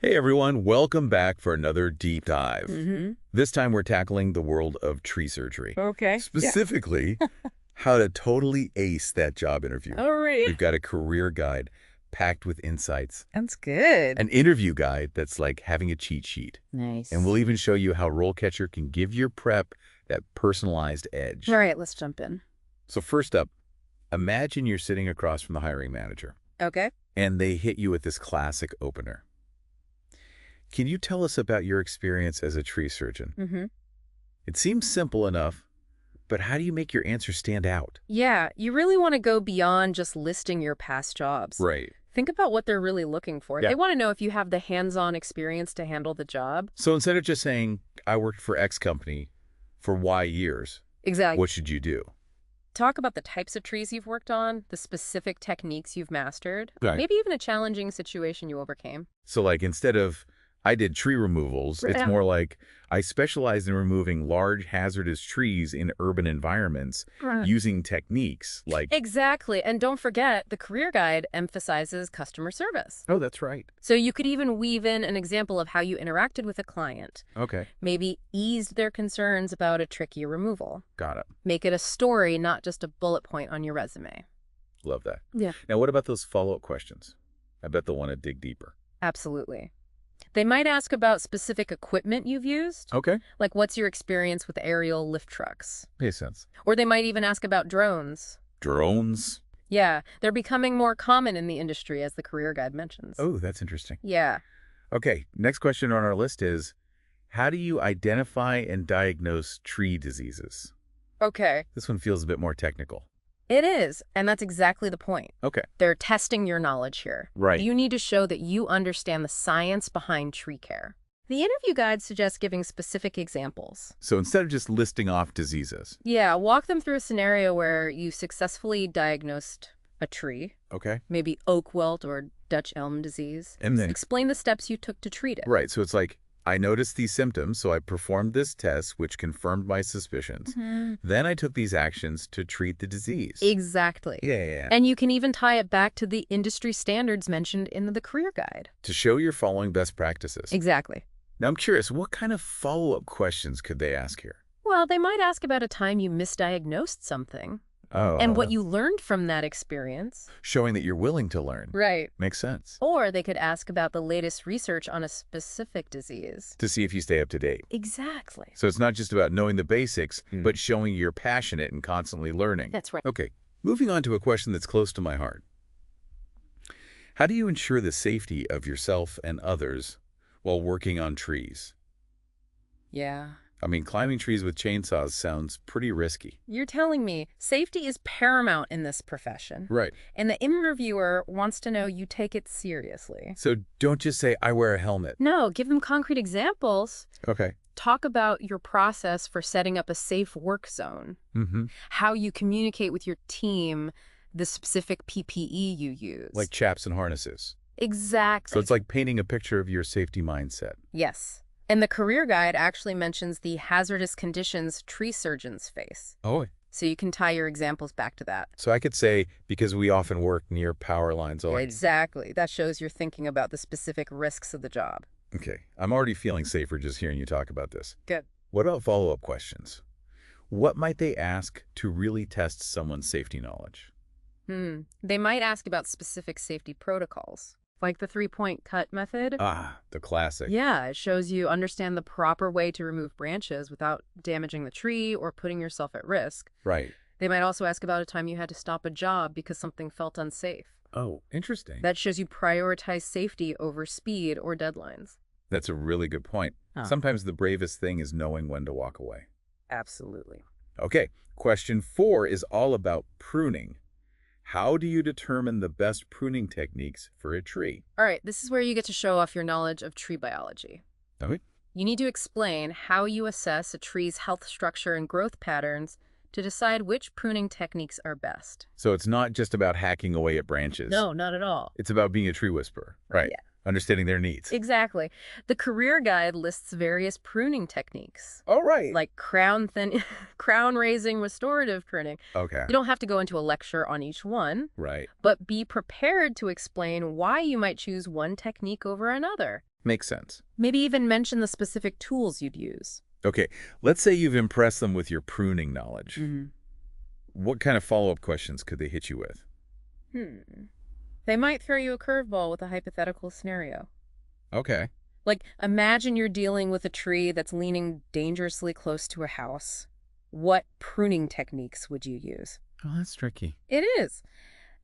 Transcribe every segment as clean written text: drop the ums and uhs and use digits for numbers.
Hey everyone, welcome back for another deep dive. Mm-hmm. This time we're tackling the world of tree surgery. Okay. Specifically, how to totally ace that job interview. All right. We've got a career guide packed with insights, That's good. an interview guide that's like having a cheat sheet, Nice. and we'll even show you how RoleCatcher can give your prep that personalized edge. All right, let's jump in. So first up, imagine you're sitting across from the hiring manager, Okay. and they hit you with this classic opener. Can you tell us about your experience as a tree surgeon? Mm-hmm. It seems simple enough, but how do you make your answer stand out? Yeah, you really want to go beyond just listing your past jobs. Right. Think about what they're really looking for. Yeah. They want to know if you have the hands-on experience to handle the job. So instead of just saying, I worked for X company for Y years, Exactly. what should you do? Talk about the types of trees you've worked on, the specific techniques you've mastered, Right. maybe even a challenging situation you overcame. So like instead of, I did tree removals, it's Yeah. more like, I specialized in removing large hazardous trees in urban environments using techniques like... Exactly. And don't forget, the career guide emphasizes customer service. Oh, that's right. So you could even weave in an example of how you interacted with a client, Okay, maybe eased their concerns about a tricky removal. got it. Make it a story, not just a bullet point on your resume. Love that. Yeah. Now, what about those follow-up questions? I bet they'll want to dig deeper. Absolutely. They might ask about specific equipment you've used, Okay. like what's your experience with aerial lift trucks? Makes sense. Or they might even ask about drones. Drones? Yeah, they're becoming more common in the industry, as the career guide mentions. Oh, that's interesting. Yeah. Okay, next question on our list is, how do you identify and diagnose tree diseases? Okay. This one feels a bit more technical. It is, and that's exactly the point. Okay. They're testing your knowledge here. Right. You need to show that you understand the science behind tree care. The interview guide suggests giving specific examples. So instead of just listing off diseases. Yeah, walk them through a scenario where you successfully diagnosed a tree, Okay. maybe oak wilt or Dutch elm disease. And then... Explain the steps you took to treat it. Right, so it's like, I noticed these symptoms, so I performed this test, which confirmed my suspicions. Then I took these actions to treat the disease. Exactly. Yeah. And you can even tie it back to the industry standards mentioned in the career guide. To show you're following best practices. Exactly. Now, I'm curious, what kind of follow-up questions could they ask here? Well, they might ask about a time you misdiagnosed something. Oh. And what you learned from that experience. Showing that you're willing to learn. Right. Makes sense. Or they could ask about the latest research on a specific disease. To see if you stay up to date. Exactly. So it's not just about knowing the basics, but showing you're passionate and constantly learning. That's right. Okay, moving on to a question that's close to my heart. How do you ensure the safety of yourself and others while working on trees? Yeah. I mean, climbing trees with chainsaws sounds pretty risky. You're telling me safety is paramount in this profession. Right. And the interviewer wants to know you take it seriously. So don't just say, I wear a helmet. No, give them concrete examples. Okay. Talk about your process for setting up a safe work zone. How you communicate with your team, the specific PPE you use. Like chaps and harnesses. Exactly. So it's like painting a picture of your safety mindset. Yes. And the career guide actually mentions the hazardous conditions tree surgeons face. Oh. So you can tie your examples back to that. So I could say, because we often work near power lines. Exactly. That shows you're thinking about the specific risks of the job. Okay. I'm already feeling safer just hearing you talk about this. Good. What about follow-up questions? What might they ask to really test someone's safety knowledge? They might ask about specific safety protocols, like the three-point cut method. Ah, the classic. Yeah, it shows you understand the proper way to remove branches without damaging the tree or putting yourself at risk. Right. They might also ask about a time you had to stop a job because something felt unsafe. Oh, interesting. That shows you prioritize safety over speed or deadlines. That's a really good point. Sometimes the bravest thing is knowing when to walk away. Absolutely. Okay, question 4 is all about pruning. How do you determine the best pruning techniques for a tree? All right, this is where you get to show off your knowledge of tree biology. Okay. You need to explain how you assess a tree's health structure and growth patterns to decide which pruning techniques are best. So it's not just about hacking away at branches. No, not at all. It's about being a tree whisperer. Right. Yeah. Understanding their needs. Exactly. The career guide lists various pruning techniques. All right. Like crown raising restorative pruning. Okay. You don't have to go into a lecture on each one, Right. but be prepared to explain why you might choose one technique over another. Makes sense. Maybe even mention the specific tools you'd use. Okay, let's say you've impressed them with your pruning knowledge. What kind of follow-up questions could they hit you with? They might throw you a curveball with a hypothetical scenario. Okay. Like, imagine you're dealing with a tree that's leaning dangerously close to a house. What pruning techniques would you use? Oh, that's tricky. It is.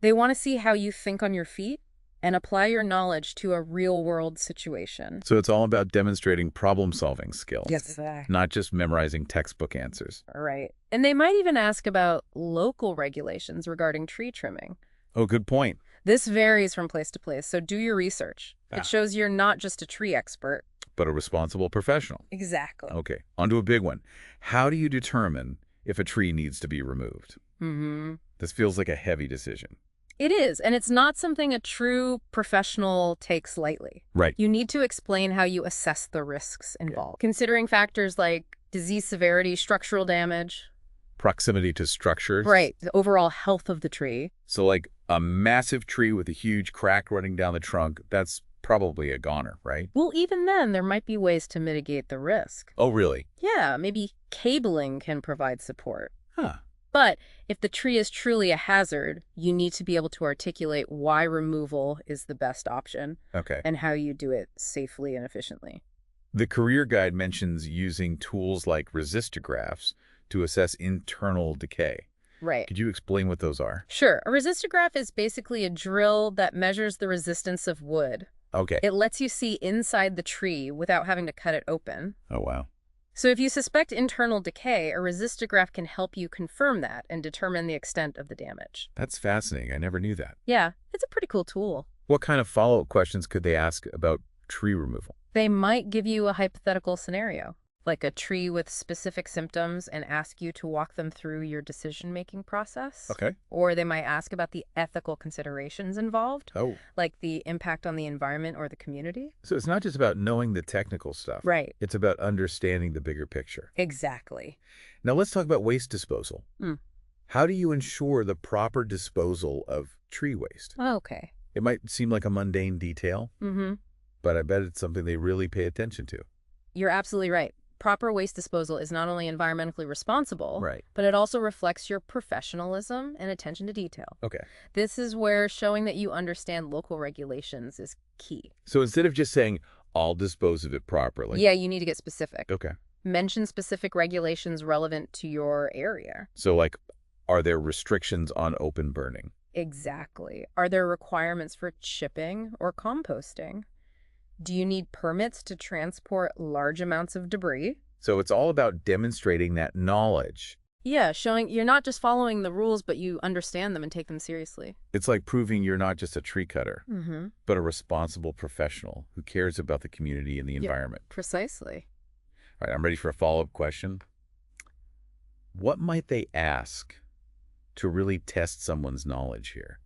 They want to see how you think on your feet and apply your knowledge to a real-world situation. So it's all about demonstrating problem-solving skills. Yes. Not just memorizing textbook answers. Right. And they might even ask about local regulations regarding tree trimming. Oh, good point. This varies from place to place, so do your research. It shows you're not just a tree expert. But a responsible professional. Exactly. Okay, on to a big one. How do you determine if a tree needs to be removed? This feels like a heavy decision. It is, and it's not something a true professional takes lightly. Right. You need to explain how you assess the risks involved, considering factors like disease severity, structural damage. Proximity to structures. Right, the overall health of the tree. So like a massive tree with a huge crack running down the trunk, that's probably a goner, right? Well, even then, there might be ways to mitigate the risk. Oh, really? Yeah, maybe cabling can provide support. Huh. But if the tree is truly a hazard, you need to be able to articulate why removal is the best option. Okay. And how you do it safely and efficiently. The career guide mentions using tools like resistographs to assess internal decay. Right. Could you explain what those are? Sure. A resistograph is basically a drill that measures the resistance of wood. Okay. It lets you see inside the tree without having to cut it open. Oh, wow. So if you suspect internal decay, a resistograph can help you confirm that and determine the extent of the damage. That's fascinating. I never knew that. Yeah, it's a pretty cool tool. What kind of follow-up questions could they ask about tree removal? They might give you a hypothetical scenario, like a tree with specific symptoms, and ask you to walk them through your decision-making process. Okay. Or they might ask about the ethical considerations involved, Oh. like the impact on the environment or the community. So it's not just about knowing the technical stuff. Right. It's about understanding the bigger picture. Exactly. Now let's talk about waste disposal. How do you ensure the proper disposal of tree waste? Okay. It might seem like a mundane detail, but I bet it's something they really pay attention to. You're absolutely right. Proper waste disposal is not only environmentally responsible, Right. but it also reflects your professionalism and attention to detail. Okay. This is where showing that you understand local regulations is key. So instead of just saying, I'll dispose of it properly. Yeah, you need to get specific. Okay. Mention specific regulations relevant to your area. So like, are there restrictions on open burning? Exactly. Are there requirements for chipping or composting? Do you need permits to transport large amounts of debris? So it's all about demonstrating that knowledge. Yeah, showing you're not just following the rules, but you understand them and take them seriously. It's like proving you're not just a tree cutter, but a responsible professional who cares about the community and the environment. Precisely. All right, I'm ready for a follow-up question. What might they ask to really test someone's knowledge here?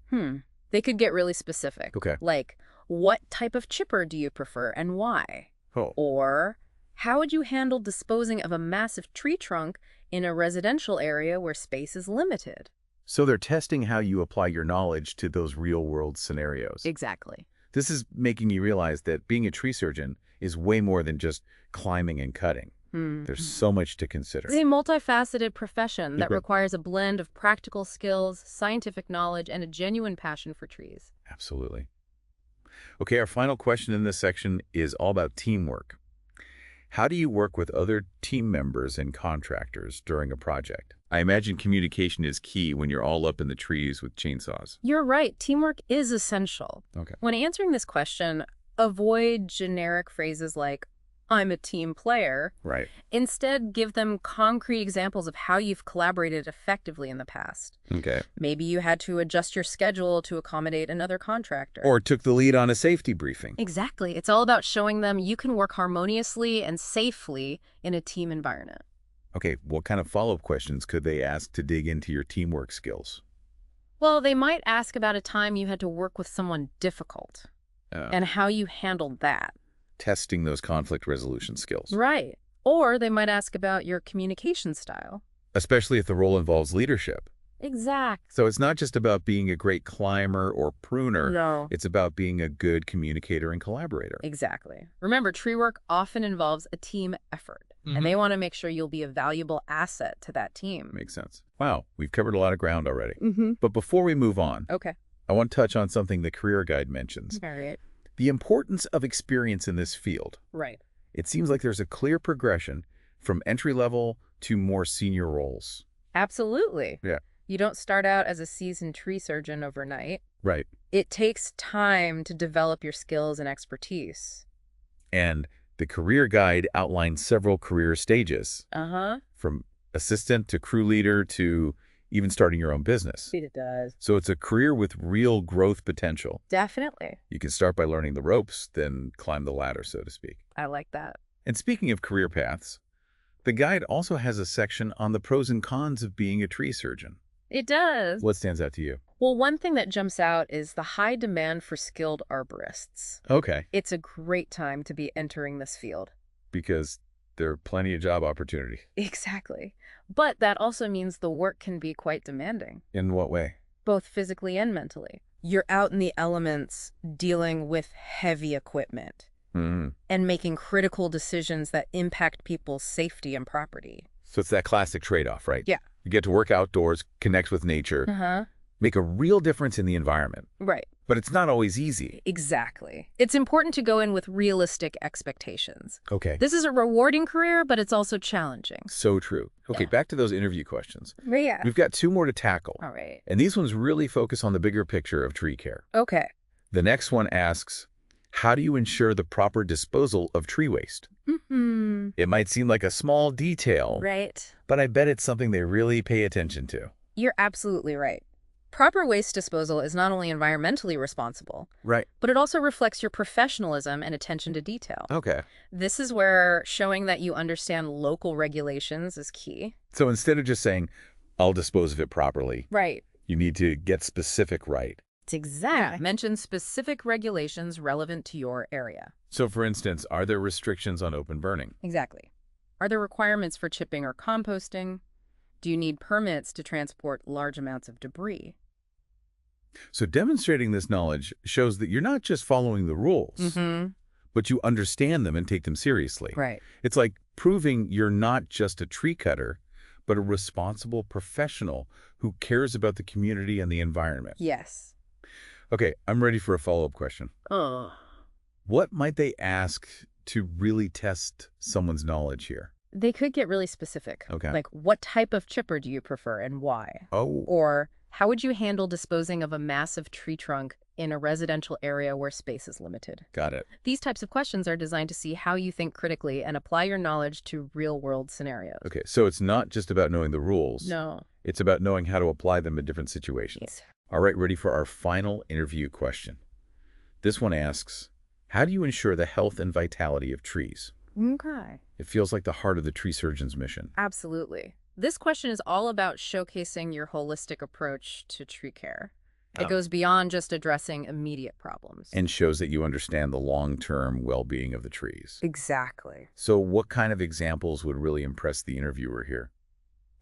They could get really specific. Okay. Like, what type of chipper do you prefer and why? Oh. Or, how would you handle disposing of a massive tree trunk in a residential area where space is limited? So they're testing how you apply your knowledge to those real-world scenarios. Exactly. This is making you realize that being a tree surgeon is way more than just climbing and cutting. There's so much to consider. It's a multifaceted profession that requires a blend of practical skills, scientific knowledge, and a genuine passion for trees. Absolutely. Okay, our final question in this section is all about teamwork. How do you work with other team members and contractors during a project? I imagine communication is key when you're all up in the trees with chainsaws. You're right. Teamwork is essential. Okay. When answering this question, avoid generic phrases like, I'm a team player. Right. Instead, give them concrete examples of how you've collaborated effectively in the past. Okay. Maybe you had to adjust your schedule to accommodate another contractor. Or took the lead on a safety briefing. Exactly. It's all about showing them you can work harmoniously and safely in a team environment. Okay, what kind of follow-up questions could they ask to dig into your teamwork skills? Well, they might ask about a time you had to work with someone difficult and how you handled that. Testing those conflict resolution skills. Right. Or they might ask about your communication style. Especially if the role involves leadership. Exact. So it's not just about being a great climber or pruner. No. It's about being a good communicator and collaborator. Exactly. Remember, tree work often involves a team effort, and they want to make sure you'll be a valuable asset to that team. Makes sense. Wow, we've covered a lot of ground already. Mm-hmm. But before we move on, Okay. I want to touch on something the career guide mentions. All right. The importance of experience in this field. Right. It seems like there's a clear progression from entry level to more senior roles. Absolutely. Yeah. You don't start out as a seasoned tree surgeon overnight. Right. It takes time to develop your skills and expertise. And the career guide outlines several career stages, Uh-huh. from assistant to crew leader to even starting your own business. It does. So it's a career with real growth potential. Definitely. You can start by learning the ropes, then climb the ladder, so to speak. I like that. And speaking of career paths, the guide also has a section on the pros and cons of being a tree surgeon. It does. What stands out to you? Well, one thing that jumps out is the high demand for skilled arborists. Okay, It's a great time to be entering this field. because there are plenty of job opportunity. Exactly. But that also means the work can be quite demanding, In what way? both physically and mentally. You're out in the elements dealing with heavy equipment Mm. and making critical decisions that impact people's safety and property. So it's that classic trade-off, right? Yeah. You get to work outdoors, connect with nature, Uh-huh. make a real difference in the environment. Right. But it's not always easy. Exactly. It's important to go in with realistic expectations. Okay. This is a rewarding career, but it's also challenging. So true. Okay, Yeah. back to those interview questions. Yeah. We've got 2 more to tackle. All right. And these ones really focus on the bigger picture of tree care. Okay. The next one asks, how do you ensure the proper disposal of tree waste? Mm-hmm. It might seem like a small detail, Right. but I bet it's something they really pay attention to. You're absolutely right. Proper waste disposal is not only environmentally responsible, Right. but it also reflects your professionalism and attention to detail. Okay. This is where showing that you understand local regulations is key. So instead of just saying, I'll dispose of it properly, Right. you need to get specific right. It's exact. Mention specific regulations relevant to your area. So for instance, are there restrictions on open burning? Exactly. Are there requirements for chipping or composting? Do you need permits to transport large amounts of debris? So demonstrating this knowledge shows that you're not just following the rules, Mm-hmm. but you understand them and take them seriously. Right. It's like proving you're not just a tree cutter, but a responsible professional who cares about the community and the environment. Yes. Okay, I'm ready for a follow-up question. Oh. What might they ask to really test someone's knowledge here? They could get really specific. Okay. Like, what type of chipper do you prefer and why? Oh, Or how would you handle disposing of a massive tree trunk in a residential area where space is limited? got it. These types of questions are designed to see how you think critically and apply your knowledge to real-world scenarios. Okay, so it's not just about knowing the rules. No. It's about knowing how to apply them in different situations. Yes. All right, ready for our final interview question. This one asks, how do you ensure the health and vitality of trees? Okay. It feels like the heart of the tree surgeon's mission. Absolutely. This question is all about showcasing your holistic approach to tree care. It Oh. goes beyond just addressing immediate problems. And shows that you understand the long-term well-being of the trees. Exactly. So what kind of examples would really impress the interviewer here?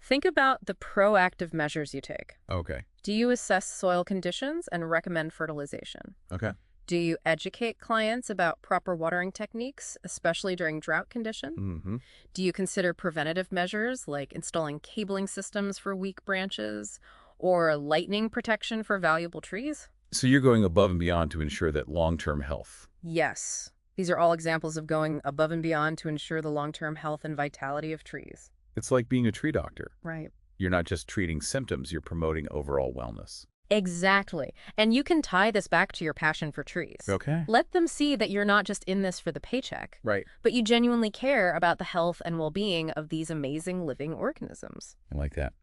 Think about the proactive measures you take. Okay. Do you assess soil conditions and recommend fertilization? Okay. Do you educate clients about proper watering techniques, especially during drought conditions? Mm-hmm. Do you consider preventative measures like installing cabling systems for weak branches or lightning protection for valuable trees? So you're going above and beyond to ensure that long-term health. Yes. These are all examples of going above and beyond to ensure the long-term health and vitality of trees. It's like being a tree doctor. Right. You're not just treating symptoms, you're promoting overall wellness. Exactly. And you can tie this back to your passion for trees. Okay. Let them see that you're not just in this for the paycheck, Right. but you genuinely care about the health and well-being of these amazing living organisms. I like that.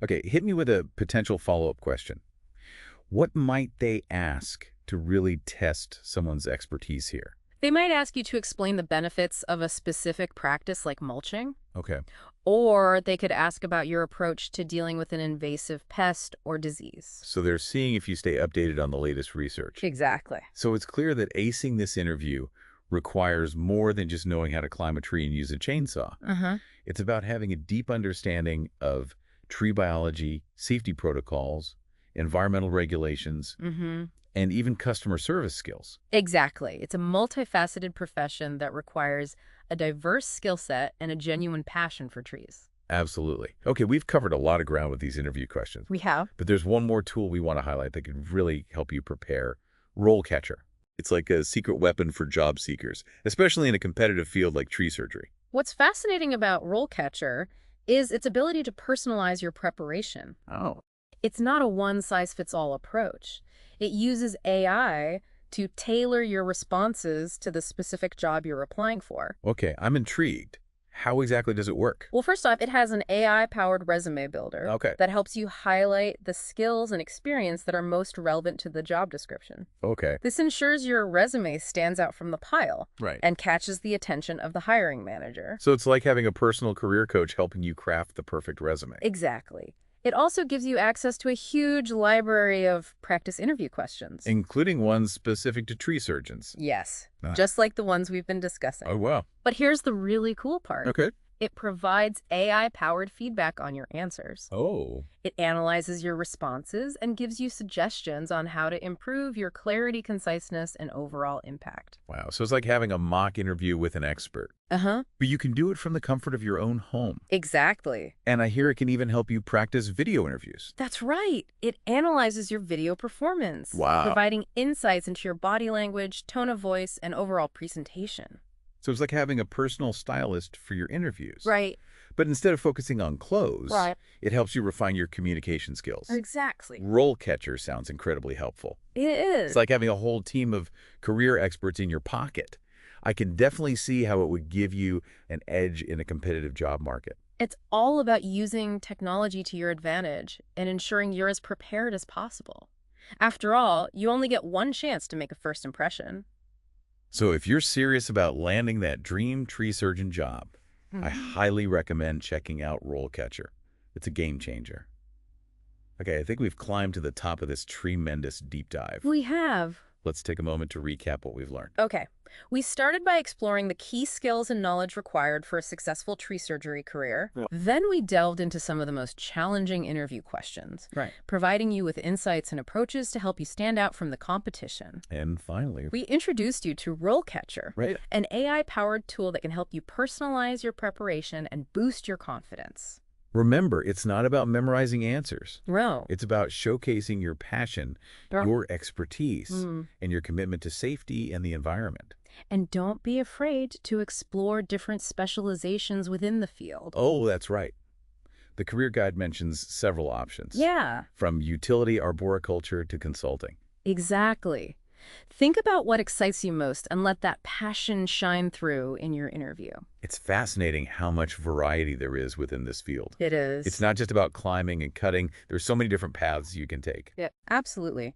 Okay, hit me with a potential follow-up question. What might they ask to really test someone's expertise here? They might ask you to explain the benefits of a specific practice like mulching, Okay. or they could ask about your approach to dealing with an invasive pest or disease. So they're seeing if you stay updated on the latest research. Exactly. So it's clear that acing this interview requires more than just knowing how to climb a tree and use a chainsaw. Uh-huh. It's about having a deep understanding of tree biology, safety protocols, environmental regulations, and even customer service skills. Exactly. It's a multifaceted profession that requires a diverse skill set and a genuine passion for trees. Absolutely. Okay, we've covered a lot of ground with these interview questions, We have. but there's one more tool we want to highlight that can really help you prepare: RoleCatcher. It's like a secret weapon for job seekers, especially in a competitive field like tree surgery. What's fascinating about RoleCatcher is its ability to personalize your preparation. Oh. It's not a one-size-fits-all approach. It uses AI to tailor your responses to the specific job you're applying for. Okay, I'm intrigued. How exactly does it work? Well, first off, it has an AI-powered resume builder Okay. that helps you highlight the skills and experience that are most relevant to the job description. Okay. This ensures your resume stands out from the pile Right. and catches the attention of the hiring manager. So it's like having a personal career coach helping you craft the perfect resume. Exactly. It also gives you access to a huge library of practice interview questions. Including ones specific to tree surgeons. Yes, Ah. just like the ones we've been discussing. Oh, wow. But here's the really cool part. Okay. It provides AI-powered feedback on your answers. Oh. It analyzes your responses and gives you suggestions on how to improve your clarity, conciseness, and overall impact. Wow. So it's like having a mock interview with an expert. Uh-huh. But you can do it from the comfort of your own home. Exactly. And I hear it can even help you practice video interviews. That's right. It analyzes your video performance, Wow. providing insights into your body language, tone of voice, and overall presentation. So it's like having a personal stylist for your interviews. Right. But instead of focusing on clothes, Right. it helps you refine your communication skills. Exactly. RoleCatcher sounds incredibly helpful. It is. It's like having a whole team of career experts in your pocket. I can definitely see how it would give you an edge in a competitive job market. It's all about using technology to your advantage and ensuring you're as prepared as possible. After all, you only get one chance to make a first impression. So if you're serious about landing that dream tree surgeon job, I highly recommend checking out RoleCatcher. It's a game changer. Okay, I think we've climbed to the top of this tremendous deep dive. We have. Let's take a moment to recap what we've learned. Okay. We started by exploring the key skills and knowledge required for a successful tree surgery career. Yeah. Then we delved into some of the most challenging interview questions, Right. providing you with insights and approaches to help you stand out from the competition. And finally, We introduced you to RoleCatcher, right. an AI-powered tool that can help you personalize your preparation and boost your confidence. Remember, it's not about memorizing answers. No. It's about showcasing your passion, Yeah. your expertise, and your commitment to safety and the environment. And don't be afraid to explore different specializations within the field. Oh, that's right. The career guide mentions several options. Yeah, From utility arboriculture to consulting. exactly. Think about what excites you most and let that passion shine through in your interview. It's fascinating how much variety there is within this field. It is. It's not just about climbing and cutting. There's so many different paths you can take. Yeah, absolutely.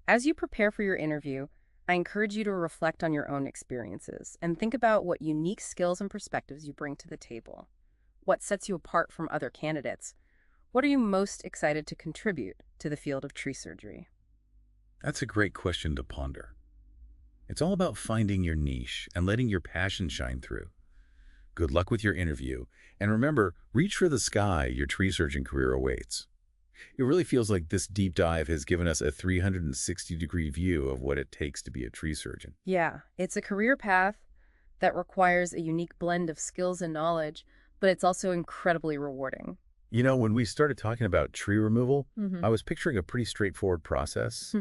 As you prepare for your interview, I encourage you to reflect on your own experiences and think about what unique skills and perspectives you bring to the table. What sets you apart from other candidates? What are you most excited to contribute to the field of tree surgery? That's a great question to ponder. It's all about finding your niche and letting your passion shine through. Good luck with your interview, and remember, reach for the sky. Your tree surgeon career awaits. It really feels like this deep dive has given us a 360-degree view of what it takes to be a tree surgeon. Yeah, it's a career path that requires a unique blend of skills and knowledge, but it's also incredibly rewarding. You know, when we started talking about tree removal, Mm-hmm. I was picturing a pretty straightforward process,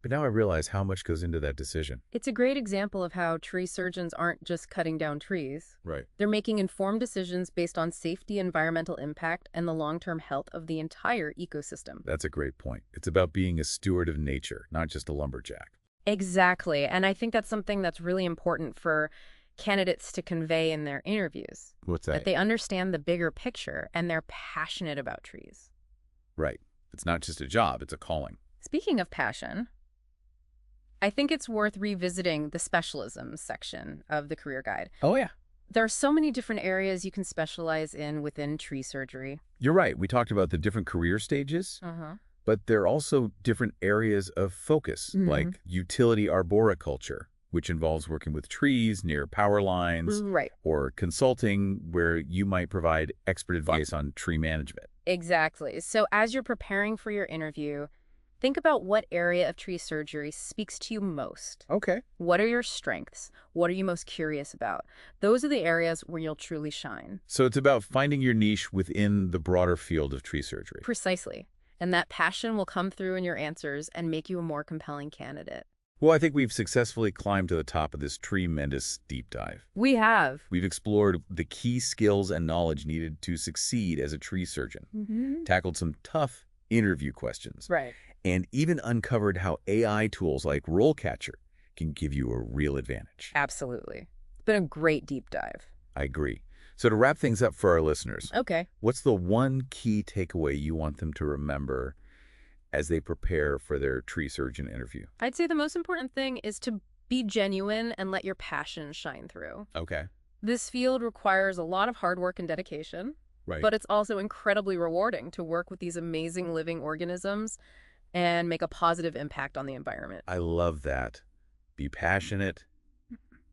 but now I realize how much goes into that decision. It's a great example of how tree surgeons aren't just cutting down trees. Right. They're making informed decisions based on safety, environmental impact, and the long-term health of the entire ecosystem. That's a great point. It's about being a steward of nature, not just a lumberjack. Exactly. And I think that's something that's really important for candidates to convey in their interviews. What's That they understand the bigger picture and they're passionate about trees. Right. It's not just a job, it's a calling. Speaking of passion, I think it's worth revisiting the specialisms section of the career guide. Oh, yeah. There are so many different areas you can specialize in within tree surgery. You're right. We talked about the different career stages, but there are also different areas of focus, like utility arboriculture, which involves working with trees near power lines, Right. or consulting, where you might provide expert advice on tree management. Exactly. So as you're preparing for your interview, think about what area of tree surgery speaks to you most. Okay. What are your strengths? What are you most curious about? Those are the areas where you'll truly shine. So it's about finding your niche within the broader field of tree surgery. Precisely. And that passion will come through in your answers and make you a more compelling candidate. Well, I think we've successfully climbed to the top of this tremendous deep dive. We have. We've explored the key skills and knowledge needed to succeed as a tree surgeon, tackled some tough interview questions, Right. and even uncovered how AI tools like RoleCatcher can give you a real advantage. Absolutely. It's been a great deep dive. I agree. So to wrap things up for our listeners, Okay. what's the one key takeaway you want them to remember as they prepare for their tree surgeon interview? I'd say the most important thing is to be genuine and let your passion shine through. Okay. This field requires a lot of hard work and dedication, Right. but it's also incredibly rewarding to work with these amazing living organisms and make a positive impact on the environment. I love that. Be passionate,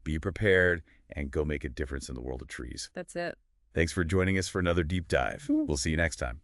be prepared, and go make a difference in the world of trees. That's it. Thanks for joining us for another deep dive. We'll see you next time.